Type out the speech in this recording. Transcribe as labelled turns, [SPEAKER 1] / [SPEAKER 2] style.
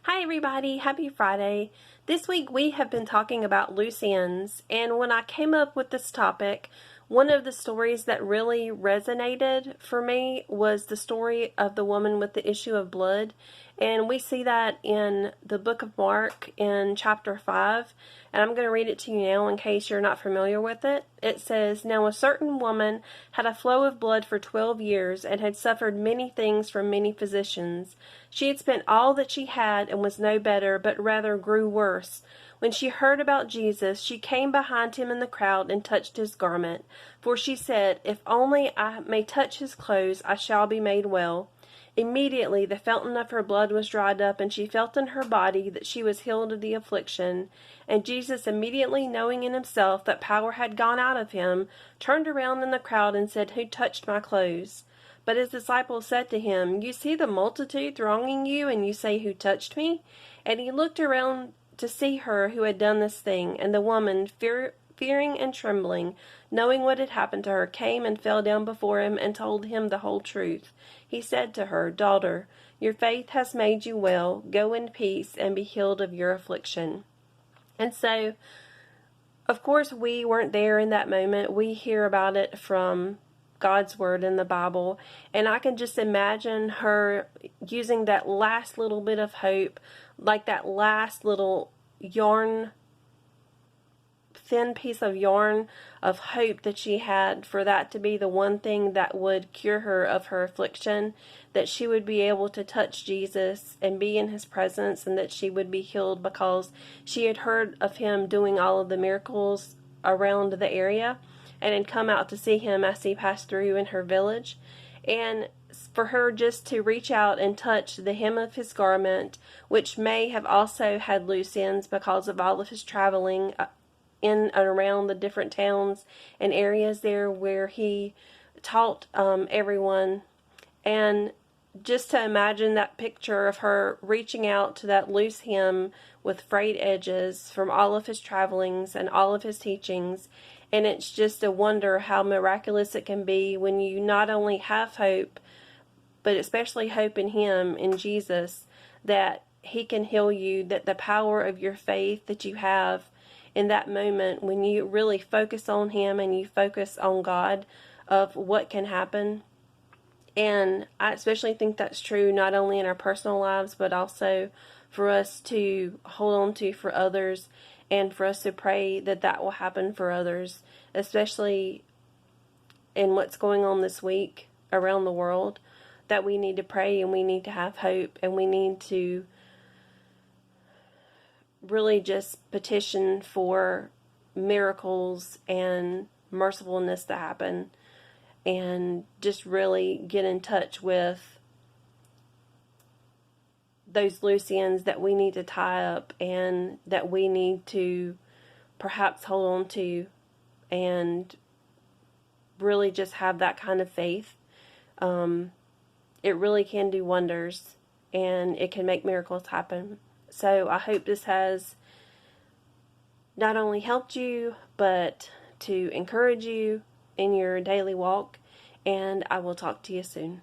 [SPEAKER 1] Hi everybody, happy Friday. This week we have been talking about loose ends, and when I came up with this topic, one of the stories that really resonated for me was the story of the woman with the issue of blood. And we see that in the book of Mark in chapter 5. And I'm going to read it to you now in case you're not familiar with it. It says, "Now a certain woman had a flow of blood for 12 years and had suffered many things from many physicians. She had spent all that she had and was no better, but rather grew worse. When she heard about Jesus, she came behind him in the crowd and touched his garment. For she said, 'If only I may touch his clothes, I shall be made well.' Immediately the fountain of her blood was dried up, and she felt in her body that she was healed of the affliction. And Jesus, immediately knowing in himself that power had gone out of him, turned around in the crowd and said, 'Who touched my clothes?' But his disciples said to him, 'You see the multitude thronging you, and you say, Who touched me?' And he looked around to see her who had done this thing. And the woman, fearing and trembling, knowing what had happened to her, came and fell down before him and told him the whole truth. He said to her, 'Daughter, your faith has made you well. Go in peace and be healed of your affliction.'" And so, of course, we weren't there in that moment. We hear about it from God's word in the Bible, and I can just imagine her using that last little bit of hope, like that last little thin piece of yarn of hope that she had, for that to be the one thing that would cure her of her affliction, that she would be able to touch Jesus and be in his presence, and that she would be healed because she had heard of him doing all of the miracles around the area and had come out to see him as he passed through in her village. And for her just to reach out and touch the hem of his garment, which may have also had loose ends because of all of his traveling in and around the different towns and areas there where he taught everyone. And just to imagine that picture of her reaching out to that loose hem with frayed edges from all of his travelings and all of his teachings. And it's just a wonder how miraculous it can be when you not only have hope, but especially hope in him, in Jesus, that he can heal you, that the power of your faith that you have in that moment, when you really focus on him and you focus on God, of what can happen. And I especially think that's true not only in our personal lives, but also for us to hold on to for others, and for us to pray that that will happen for others, especially in what's going on this week around the world, that we need to pray and we need to have hope, and we need to really just petition for miracles and mercifulness to happen, and just really get in touch with those loose ends that we need to tie up and that we need to perhaps hold on to, and really just have that kind of faith. It really can do wonders, and it can make miracles happen. So I hope this has not only helped you, but to encourage you in your daily walk, and I will talk to you soon.